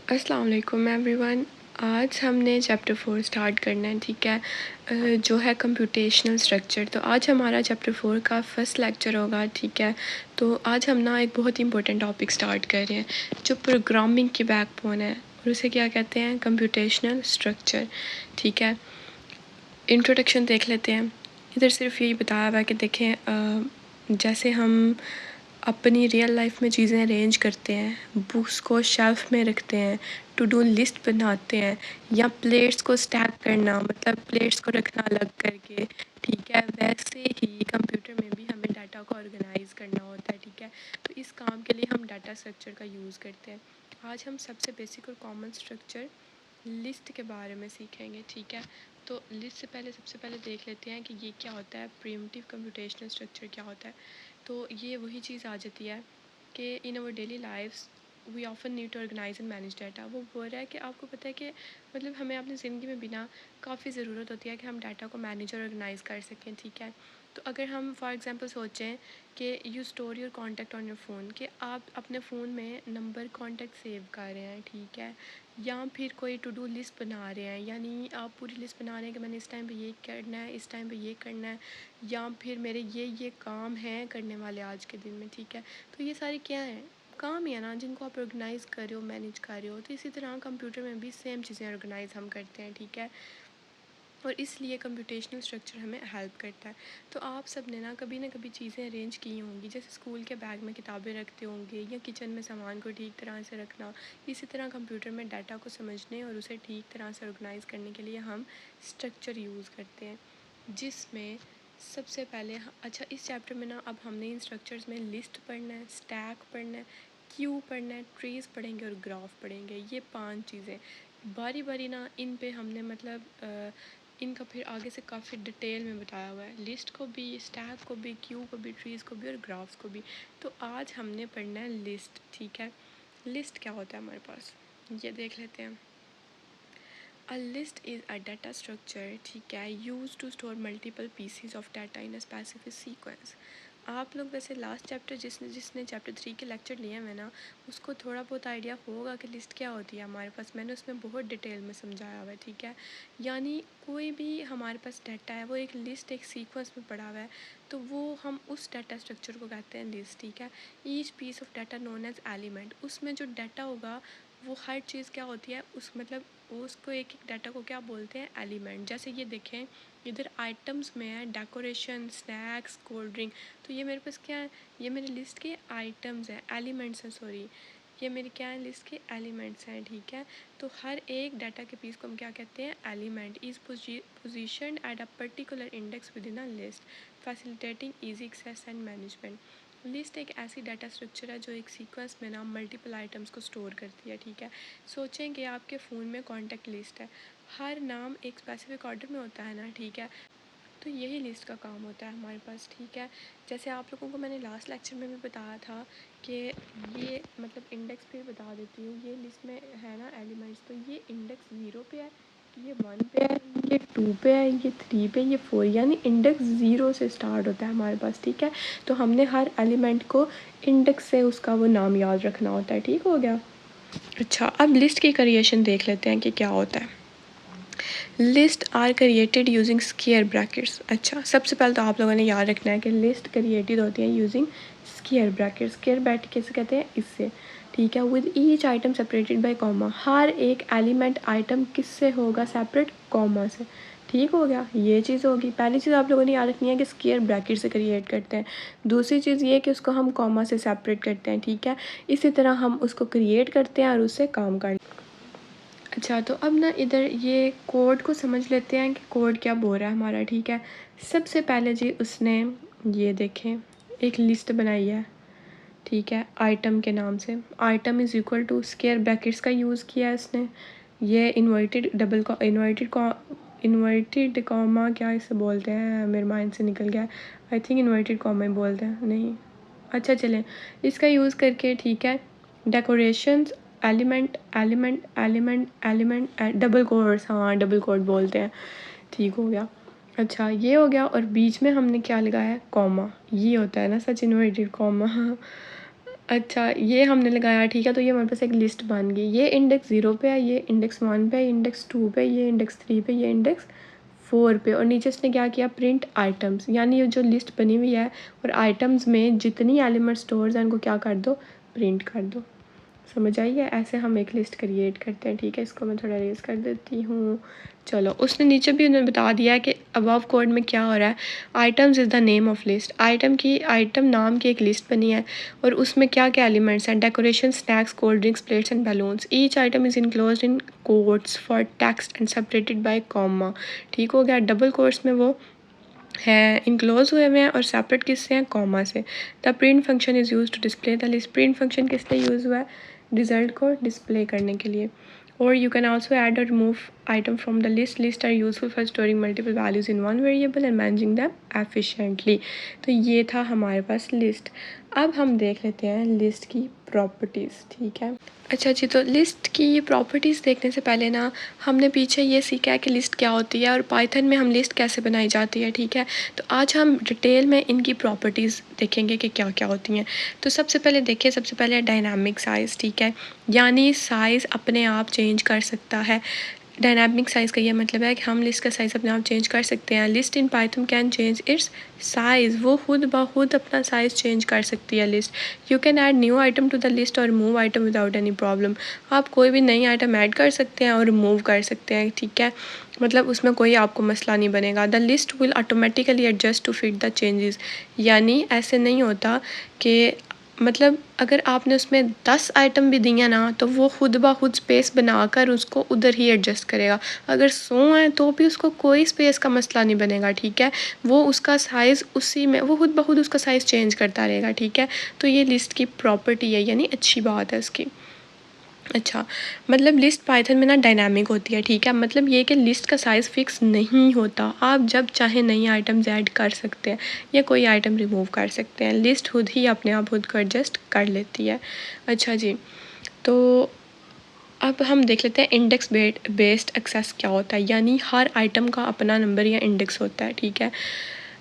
अस्सलाम वालेकुम एवरीवन। आज हमने चैप्टर 4 स्टार्ट करना है, ठीक है, जो है कंप्यूटेशनल स्ट्रक्चर। तो आज हमारा चैप्टर 4 का फर्स्ट लेक्चर होगा, ठीक है। तो आज हम ना एक बहुत ही इंपॉर्टेंट टॉपिक स्टार्ट कर रहे हैं जो प्रोग्रामिंग की बैकबोन है, और उसे क्या कहते हैं, कंप्यूटेशनल स्ट्रक्चर, ठीक है। इंट्रोडक्शन देख लेते हैं। इधर सिर्फ यही बताया हुआ है कि देखें, जैसे हम अपनी रियल लाइफ में चीज़ें अरेंज करते हैं, बुक्स को शेल्फ में रखते हैं, टू डू लिस्ट बनाते हैं, या प्लेट्स को स्टैक करना, मतलब प्लेट्स को रखना अलग करके, ठीक है, वैसे ही कंप्यूटर में भी हमें डाटा को ऑर्गेनाइज करना होता है, ठीक है। तो इस काम के लिए हम डाटा स्ट्रक्चर का यूज़ करते हैं। आज हम सबसे बेसिक और कॉमन स्ट्रक्चर लिस्ट के बारे में सीखेंगे, ठीक है। तो लिस्ट से पहले सबसे पहले देख लेते हैं कि ये क्या होता है, प्रिमिटिव कंप्यूटेशनल स्ट्रक्चर क्या होता है। तो ये वही चीज़ आ जाती है कि in our daily lifes we often need to organise and manage data. वो बोल रहा है कि आपको पता है कि मतलब हमें अपनी ज़िंदगी में बिना काफ़ी ज़रूरत होती है कि हम डाटा को मैनेज और ऑर्गेनाइज कर सकें, ठीक है। तो अगर हम फॉर एग्जांपल सोचें कि you store your contact on your phone, कि आप अपने फ़ोन में नंबर कॉन्टैक्ट सेव कर रहे हैं, ठीक है, या फिर कोई टू डू लिस्ट बना रहे हैं, यानी आप पूरी लिस्ट बना रहे हैं कि मैंने इस टाइम पे ये करना है, इस टाइम पे ये करना है, या फिर मेरे ये काम हैं करने वाले आज के दिन में, ठीक है। तो ये सारे क्या हैं, काम ही है ना, जिनको आप ऑर्गेनाइज़ कर रहे हो, मैनेज कर रहे हो। तो इसी तरह कंप्यूटर में भी सेम चीज़ें ऑर्गेनाइज हम करते हैं, ठीक है। और इसलिए कंप्यूटेशनल स्ट्रक्चर हमें हेल्प करता है। तो आप सब ने ना कभी चीज़ें अरेंज की होंगी, जैसे स्कूल के बैग में किताबें रखते होंगे, या किचन में सामान को ठीक तरह से रखना। इसी तरह कंप्यूटर में डाटा को समझने और उसे ठीक तरह से ऑर्गेनाइज़ करने के लिए हम स्ट्रक्चर यूज़ करते हैं, जिसमें सबसे पहले अच्छा, इस चैप्टर में ना अब हमने इन स्ट्रक्चर्स में लिस्ट पढ़ना है, स्टैक पढ़ना है, क्यू पढ़ना है, ट्रीज़ पढ़ेंगे और ग्राफ पढ़ेंगे। ये 5 चीज़ें बारी बारी ना इन पे हमने मतलब इनका फिर आगे से काफ़ी डिटेल में बताया हुआ है, लिस्ट को भी, स्टैक को भी, क्यू को भी, ट्रीज़ को भी और ग्राफ्स को भी। तो आज हमने पढ़ना है लिस्ट, ठीक है। लिस्ट क्या होता है हमारे पास, ये देख लेते हैं। A list is a data structure, ठीक है, used to store multiple pieces of data in a specific sequence। आप लोग वैसे लास्ट चैप्टर जिसने जिसने चैप्टर 3 के लेक्चर लिए हैं ना, उसको थोड़ा बहुत आइडिया होगा कि लिस्ट क्या होती है हमारे पास। मैंने उसमें बहुत डिटेल में समझाया हुआ है, ठीक है। यानी कोई भी हमारे पास डाटा है वो एक लिस्ट, एक सीक्वेंस में पड़ा हुआ है, तो वो हम उस डाटा स्ट्रक्चर को कहते हैं लिस्ट, ठीक है। Each piece of data known as element, उसमें जो डाटा होगा वो हर चीज़ क्या होती है, उस मतलब उसको एक एक डाटा को क्या बोलते हैं, एलिमेंट। जैसे ये देखें, इधर आइटम्स में है डेकोरेशन, स्नैक्स, कोल्ड ड्रिंक। तो ये मेरे पास क्या है, ये मेरी लिस्ट के आइटम्स हैं, एलिमेंट्स हैं, सॉरी, ये मेरी क्या है, लिस्ट के एलिमेंट्स हैं, ठीक है। तो हर एक डाटा के पीस को हम क्या कहते हैं, element. Is position at a particular index within a list, facilitating easy access and management. List एक ऐसी डाटा स्ट्रक्चर है जो एक सीक्वेंस में ना मल्टीपल आइटम्स को स्टोर करती है, ठीक है। सोचें कि आपके फ़ोन में कॉन्टैक्ट लिस्ट है, हर नाम एक स्पेसिफिक ऑर्डर में होता है ना, ठीक है। तो यही लिस्ट का काम होता है हमारे पास, ठीक है। जैसे आप लोगों को मैंने लास्ट लेक्चर में भी बताया था कि ये मतलब इंडेक्स पे बता देती हूँ, ये लिस्ट में है ना एलिमेंट्स, तो ये इंडेक्स 0 पे है, ये 1 पे है, ये 2 पे है, ये 3 पे, ये 4, यानी इंडेक्स 0 से स्टार्ट होता है हमारे पास, ठीक है। तो हमने हर एलिमेंट को इंडेक्स से उसका वो नाम याद रखना होता है, ठीक हो गया। अच्छा, अब लिस्ट की क्रिएशन देख लेते हैं कि क्या होता है। List are created using square brackets. अच्छा, सबसे पहले तो आप लोगों ने याद रखना है कि लिस्ट क्रिएटेड होती है using square bracket. Square bracket कैसे कहते हैं, इससे, ठीक है। With each item separated by comma, हर एक एलिमेंट आइटम किससे होगा, सेपरेट, कॉमा से, ठीक हो गया। ये चीज़ होगी पहली चीज़ आप लोगों ने याद रखनी है कि स्क्वायर ब्रैकेट से क्रिएट करते हैं। दूसरी चीज़ ये कि उसको हम कॉमा से सेपरेट करते हैं, ठीक है। इसी तरह हम उसको क्रिएट करते हैं और उससे काम करते हैं। अच्छा, तो अब ना इधर ये कोड को समझ लेते हैं कि कोड क्या बोल रहा है हमारा, ठीक है। सबसे पहले जी उसने ये देखें एक लिस्ट बनाई है, ठीक है, आइटम के नाम से। Item is equal to square brackets का यूज़ किया है इसने। ये इन्वर्टेड कॉमा क्या इसे बोलते हैं, मेरे माइंड से निकल गया। आई थिंक इन्वर्टेड कॉमा ही बोलते हैं, नहीं, अच्छा चलें, इसका यूज़ करके, ठीक है, decorations, element element element element double codes, हाँ डबल कोड बोलते हैं, ठीक हो गया। अच्छा, ये हो गया, और बीच में हमने क्या लगाया है, कॉमा। ये होता है ना सच, इन्वर्टेड कॉमा, अच्छा, ये हमने लगाया, ठीक है। तो ये हमारे पास एक लिस्ट बन गई। ये इंडेक्स 0 पे है, ये इंडेक्स 1 पे है, इंडेक्स 2 पे, ये इंडेक्स 3 पे, ये इंडेक्स 4 पे। और नीचे इसने क्या किया, प्रिंट आइटम्स, यानी ये जो लिस्ट बनी हुई है और आइटम्स में जितनी एलिमेंट स्टोर्स हैं उनको क्या कर दो, प्रिंट कर दो। समझ आई है? ऐसे हम एक लिस्ट क्रिएट करते हैं, ठीक है। इसको मैं थोड़ा रेज कर देती हूँ। चलो, उसने नीचे भी उन्होंने बता दिया है कि अबव कोड में क्या हो रहा है। Items is the name of list, item नाम की एक लिस्ट बनी है और उसमें क्या क्या एलिमेंट्स हैं, decoration, snacks, cold drinks, plates and balloons. Each item is enclosed in quotes for text and separated by comma. ठीक हो गया, डबल कोट्स में वो है, इनक्लोज हुए हुए हैं और सेपरेट किससे हैं, कॉमा से। The print function is use to display the list, print function किस लिए यूज़ हुआ है, रिजल्ट को डिस्प्ले करने के लिए। और यू कैन ऑल्सो ऐड और remove item from the list are useful for storing multiple values in one variable and managing them efficiently. तो ये था हमारे पास लिस्ट। अब हम देख लेते हैं लिस्ट की प्रॉपर्टीज़, ठीक है। अच्छा जी, तो लिस्ट की प्रॉपर्टीज़ देखने से पहले ना हमने पीछे ये सीखा है कि लिस्ट क्या होती है और पाइथन में हम लिस्ट कैसे बनाई जाती है, ठीक है। तो आज हम डिटेल में इनकी प्रॉपर्टीज़ देखेंगे कि क्या क्या होती हैं। तो सबसे पहले देखिए, सबसे पहले डायनामिक साइज़, ठीक है, यानी साइज़ अपने आप चेंज कर सकता है। डायनामिक साइज़ का ये मतलब है कि हम लिस्ट का साइज़ अपने आप चेंज कर सकते हैं। List in Python can change it's size, वो खुद ब खुद अपना साइज़ चेंज कर सकती है list. You can add new item to the list और remove item without any problem. आप कोई भी नई आइटम ऐड कर सकते हैं और रिमूव कर सकते हैं, ठीक है। मतलब उसमें कोई आपको मसला नहीं बनेगा। The list will automatically adjust to fit the changes, यानी ऐसे नहीं होता कि मतलब अगर आपने उसमें 10 आइटम भी दिए ना तो वो खुद ब खुद स्पेस बनाकर उसको उधर ही एडजस्ट करेगा। अगर 100 हैं तो भी उसको कोई स्पेस का मसला नहीं बनेगा, ठीक है। वो उसका साइज़ उसी में, वो खुद ब खुद उसका साइज़ चेंज करता रहेगा, ठीक है। तो ये लिस्ट की प्रॉपर्टी है, यानी अच्छी बात है इसकी। अच्छा, मतलब लिस्ट पाइथन में ना डायनामिक होती है, ठीक है। मतलब ये कि लिस्ट का साइज़ फिक्स नहीं होता, आप जब चाहे नई आइटम्स ऐड कर सकते हैं या कोई आइटम रिमूव कर सकते हैं। लिस्ट खुद ही अपने आप खुद को एडजस्ट कर लेती है। अच्छा जी, तो अब हम देख लेते हैं इंडेक्स बेस्ड एक्सेस क्या होता है, यानी हर आइटम का अपना नंबर या इंडेक्स होता है, ठीक है।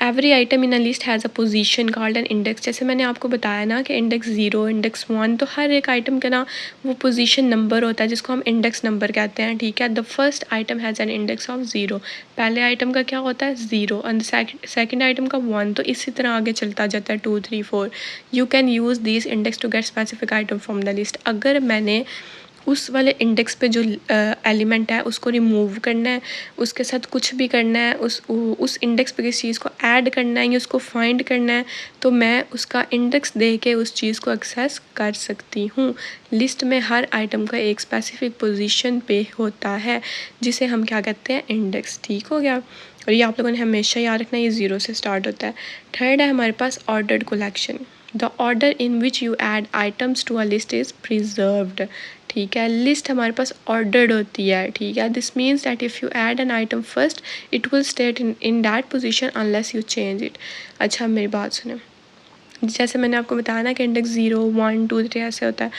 Every item in a list has a position called an index. जैसे मैंने आपको बताया ना कि इंडेक्स 0, इंडेक्स 1, तो हर एक आइटम का ना वो पोजीशन नंबर होता है जिसको हम इंडेक्स नंबर कहते हैं, ठीक है। The first item has an index of 0, पहले आइटम का क्या होता है 0, एंड सेकेंड आइटम का 1, तो इसी तरह आगे चलता जाता है 2, 3, 4। You can use this index to get specific item from the list. अगर मैंने उस वाले इंडेक्स पे जो एलिमेंट है उसको रिमूव करना है, उसके साथ कुछ भी करना है, उस इंडेक्स पे किसी चीज़ को ऐड करना है या उसको फाइंड करना है, तो मैं उसका इंडेक्स दे के उस चीज़ को एक्सेस कर सकती हूँ। लिस्ट में हर आइटम का एक स्पेसिफिक पोजीशन पे होता है जिसे हम क्या कहते हैं, इंडेक्स, ठीक हो गया। और ये आप लोगों ने हमेशा याद रखना, ये 0 से स्टार्ट होता है। थर्ड है हमारे पास ordered collection. The order in which you add items to a list is preserved, ठीक है। लिस्ट हमारे पास ऑर्डर्ड होती है, ठीक है। This means that if you add an item first it will state in that position unless you change it. अच्छा, मेरी बात सुने, जैसे मैंने आपको बताया ना कि इंडेक्स 0, 1, 2, 3 ऐसे होता है,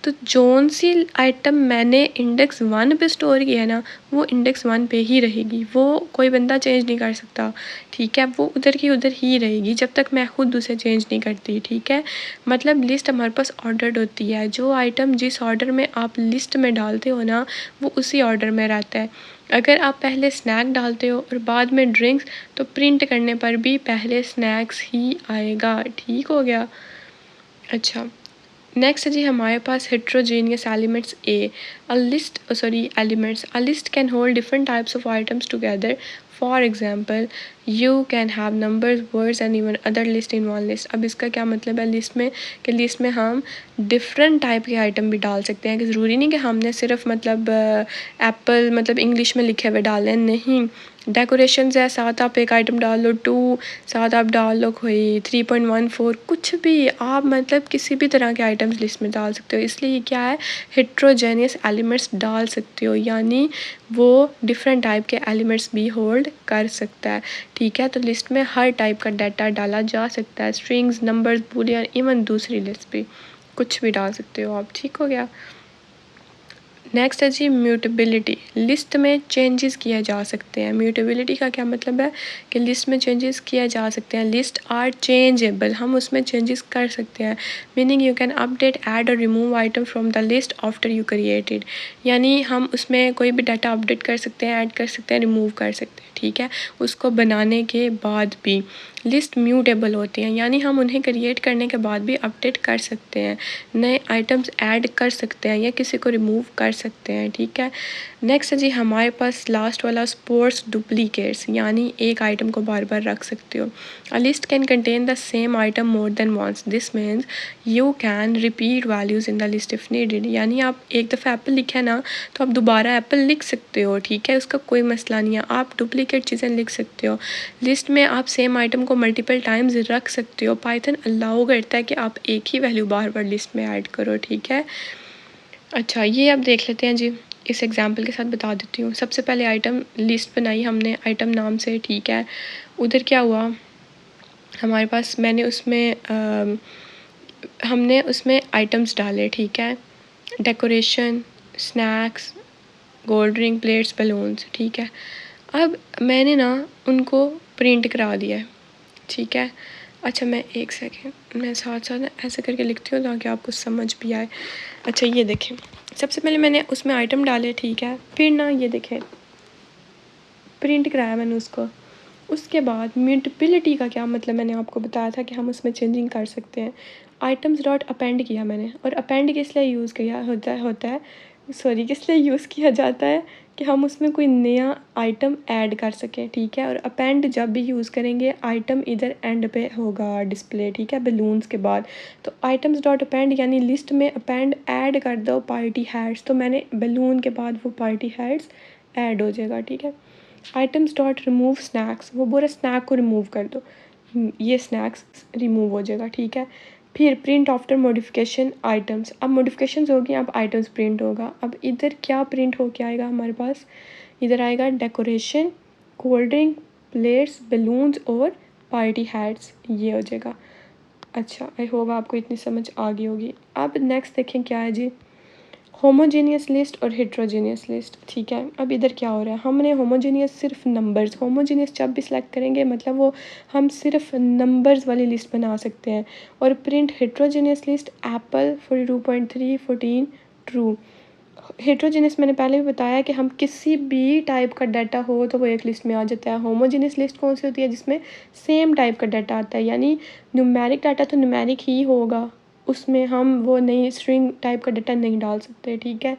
तो जौन सी आइटम मैंने इंडेक्स 1 पे स्टोर किया है ना वो इंडेक्स 1 पे ही रहेगी, वो कोई बंदा चेंज नहीं कर सकता, ठीक है। वो उधर की उधर ही रहेगी जब तक मैं खुद उसे चेंज नहीं करती, ठीक है। मतलब लिस्ट हमारे पास ऑर्डर्ड होती है, जो आइटम जिस ऑर्डर में आप लिस्ट में डालते हो ना वो उसी ऑर्डर में रहता है। अगर आप पहले स्नैक डालते हो और बाद में ड्रिंक्स, तो प्रिंट करने पर भी पहले स्नैक्स ही आएगा, ठीक हो गया। अच्छा, नेक्स्ट है जी हमारे पास heterogeneous elements elements a list can hold different types of items together. For example you can have numbers, words and even other list in one list. अब इसका क्या मतलब है, लिस्ट में कि लिस्ट में हम डिफरेंट टाइप के आइटम भी डाल सकते हैं, कि ज़रूरी नहीं कि हमने सिर्फ मतलब एप्पल मतलब इंग्लिश में लिखे हुए डालें, नहीं। डेकोरेशंस है, साथ आप एक आइटम डाल लो 2, साथ आप डाल लो कोई 3.14, कुछ भी आप मतलब किसी भी तरह के आइटम्स लिस्ट में डाल सकते हो। इसलिए ये क्या है, हेट्रोजेनियस एलिमेंट्स डाल सकते हो, यानी वो डिफरेंट टाइप के एलिमेंट्स भी होल्ड कर सकता है, ठीक है। तो लिस्ट में हर टाइप का डाटा डाला जा सकता है, स्ट्रिंग्स, नंबर्स, बूलियन, इवन दूसरी लिस्ट भी कुछ भी डाल सकते हो आप, ठीक हो गया। नेक्स्ट है जी म्यूटेबिलिटी। लिस्ट में चेंजेस किए जा सकते हैं। म्यूटेबिलिटी का क्या मतलब है कि लिस्ट में चेंजेस किए जा सकते हैं। लिस्ट आर चेंजेबल, हम उसमें चेंजेस कर सकते हैं। Meaning you can update, add और remove item from the list after you created. यानी हम उसमें कोई भी डाटा अपडेट कर सकते हैं, ऐड कर सकते हैं, रिमूव कर सकते हैं, ठीक है, उसको बनाने के बाद भी। लिस्ट म्यूटेबल होती हैं, यानी हम उन्हें क्रिएट करने के बाद भी अपडेट कर सकते हैं, नए आइटम्स ऐड कर सकते हैं या किसी को रिमूव कर सकते हैं, ठीक है। नेक्स्ट है जी हमारे पास लास्ट वाला स्पोर्ट्स डुप्लीकेट्स, यानी एक आइटम को बार बार रख सकते हो। A list can contain the same item more than once, this means you can repeat values in the list if needed. यानी आप एक दफ़ा एप्पल लिखा है ना, तो आप दोबारा एप्पल लिख सकते हो, ठीक है, उसका कोई मसला नहीं है। आप डुप्लीकेट चीज़ें लिख सकते हो। लिस्ट में आप सेम आइटम को मल्टीपल टाइम्स रख सकते हो। पाइथन अलाउ करता है कि आप एक ही वैल्यू बार बार लिस्ट में ऐड करो, ठीक है। अच्छा, ये अब देख लेते हैं जी, इस एग्जांपल के साथ बता देती हूँ। सबसे पहले आइटम लिस्ट बनाई हमने आइटम नाम से, ठीक है। उधर क्या हुआ हमारे पास, हमने उसमें आइटम्स डाले, ठीक है, decoration, snacks, cold drink, plates, balloons, ठीक है। अब मैंने ना उनको प्रिंट करा दिया है, ठीक है। अच्छा, मैं एक सेकेंड, मैं साथ साथ ना ऐसे करके लिखती हूँ ताकि आपको समझ भी आए। अच्छा, ये देखें, सबसे पहले मैंने उसमें आइटम डाले, ठीक है, फिर ना ये देखें प्रिंट कराया मैंने उसको। उसके बाद म्यूटेबिलिटी का क्या मतलब मैंने आपको बताया था कि हम उसमें चेंजिंग कर सकते हैं। आइटम्स डॉट अपेंड किया मैंने, और अपेंड किस लिए यूज़ किया होता है किस लिए यूज़ किया जाता है कि हम उसमें कोई नया आइटम ऐड कर सकें, ठीक है। और अपेंड जब भी यूज़ करेंगे आइटम इधर एंड पे होगा डिस्प्ले, ठीक है, बलून्स के बाद। तो आइटम्स डॉट अपेंड यानी लिस्ट में अपेंड ऐड कर दो पार्टी हैट्स, तो मैंने बलून के बाद वो पार्टी हैट्स ऐड हो जाएगा, ठीक है। आइटम्स डॉट रिमूव स्नैक्स, वो पूरे स्नैक को रिमूव कर दो, ये स्नैक्स रिमूव हो जाएगा, ठीक है। फिर प्रिंट आफ्टर मॉडिफिकेशन आइटम्स, अब मॉडिफिकेशंस होगी, अब आइटम्स प्रिंट होगा। अब इधर क्या प्रिंट होके आएगा हमारे पास, इधर आएगा decoration, cold drink, plates, balloons और पार्टी हैट्स, ये हो जाएगा। अच्छा, आई होप आपको इतनी समझ आ गई होगी। अब नेक्स्ट देखें क्या है जी, होमोजेनियस लिस्ट और हेट्रोजेनियस लिस्ट, ठीक है। अब इधर क्या हो रहा है, हमने होमोजेनियस सिर्फ नंबर्स, होमोजेनियस जब भी सिलेक्ट करेंगे मतलब वो हम सिर्फ नंबर्स वाली लिस्ट बना सकते हैं। और print heterogeneous list Apple 42.3 14 true. Heterogeneous मैंने पहले भी बताया कि हम किसी भी टाइप का डाटा हो तो वो एक लिस्ट में आ जाता है। होमोजेनियस लिस्ट कौन सी होती है, जिसमें सेम टाइप का डाटा आता है, यानी न्यूमेरिक डाटा तो न्यूमेरिक ही होगा, उसमें हम वो नहीं स्ट्रिंग टाइप का डाटा नहीं डाल सकते, ठीक है।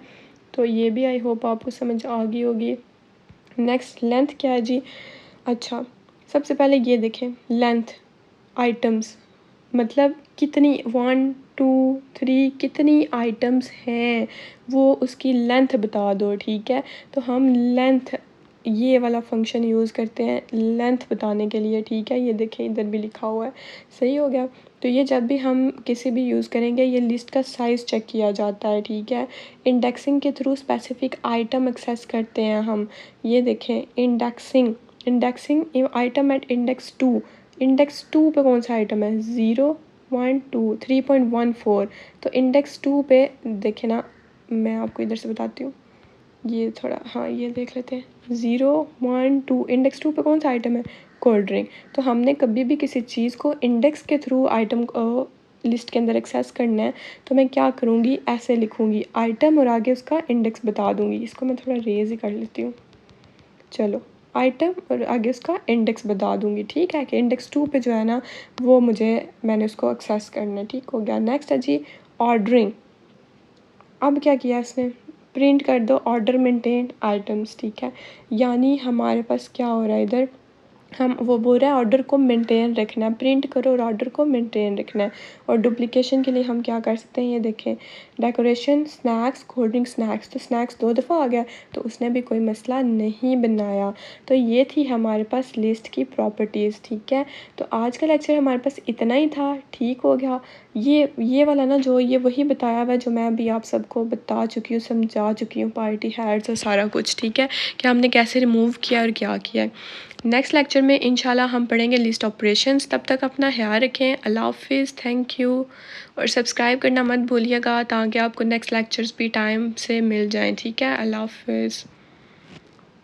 तो ये भी आई होप आपको समझ आ गई होगी। नेक्स्ट लेंथ क्या है जी, अच्छा सबसे पहले ये देखें लेंथ आइटम्स, मतलब कितनी 1 2 3 कितनी आइटम्स हैं वो उसकी लेंथ बता दो, ठीक है। तो हम लेंथ ये वाला फंक्शन यूज़ करते हैं लेंथ बताने के लिए, ठीक है। ये देखें इधर भी लिखा हुआ है, सही हो गया। तो ये जब भी हम किसी भी यूज़ करेंगे ये लिस्ट का साइज़ चेक किया जाता है, ठीक है। इंडेक्सिंग के थ्रू स्पेसिफिक आइटम एक्सेस करते हैं हम, ये देखें indexing item at index 2, index 2 पे कौन सा आइटम है 0 1 2 3.14, तो इंडेक्स 2 पे देखें ना, मैं आपको इधर से बताती हूँ, ये थोड़ा हाँ ये देख लेते हैं 0 1 2 इंडेक्स 2 पे कौन सा आइटम है कोल्ड ड्रिंक। तो हमने कभी भी किसी चीज़ को इंडेक्स के थ्रू आइटम लिस्ट के अंदर एक्सेस करना है तो मैं क्या करूँगी, ऐसे लिखूँगी आइटम और आगे उसका इंडेक्स बता दूँगी। इसको मैं थोड़ा रेज ही कर लेती हूँ, चलो आइटम और आगे उसका इंडेक्स बता दूँगी, ठीक है, कि इंडेक्स 2 पे जो है ना वो मैंने उसको एक्सेस करना है, ठीक हो गया। नेक्स्ट है जी ऑर्डरिंग, अब क्या किया इसने प्रिंट कर दो ऑर्डर मेंटेन आइटम्स, ठीक है। यानी हमारे पास क्या हो रहा है इधर, हम वो बोल रहा है ऑर्डर को मेंटेन रखना है, प्रिंट करो और ऑर्डर को मेंटेन रखना है। और डुप्लीकेशन के लिए हम क्या कर सकते हैं, ये देखें decoration snacks cold drink snacks, तो स्नैक्स 2 दफ़ा आ गया तो उसने भी कोई मसला नहीं बनाया। तो ये थी हमारे पास लिस्ट की प्रॉपर्टीज़, ठीक है। तो आज का लेक्चर हमारे पास इतना ही था, ठीक हो गया। ये वाला ना जो ये वही बताया हुआ है जो मैं अभी आप सबको बता चुकी हूँ, समझा चुकी हूँ, पार्टी हैट्स और सारा कुछ, ठीक है, कि हमने कैसे रिमूव किया और क्या किया है। नेक्स्ट लेक्चर लेक्चर में इंशाल्लाह हम पढ़ेंगे लिस्ट ऑपरेशंस। तब तक अपना ख्याल रखें। अल्लाह हाफिज़, थैंक यू। और सब्सक्राइब करना मत भूलिएगा ताकि आपको नेक्स्ट लेक्चर्स भी टाइम से मिल जाएं। ठीक है, अल्लाह हाफिज़।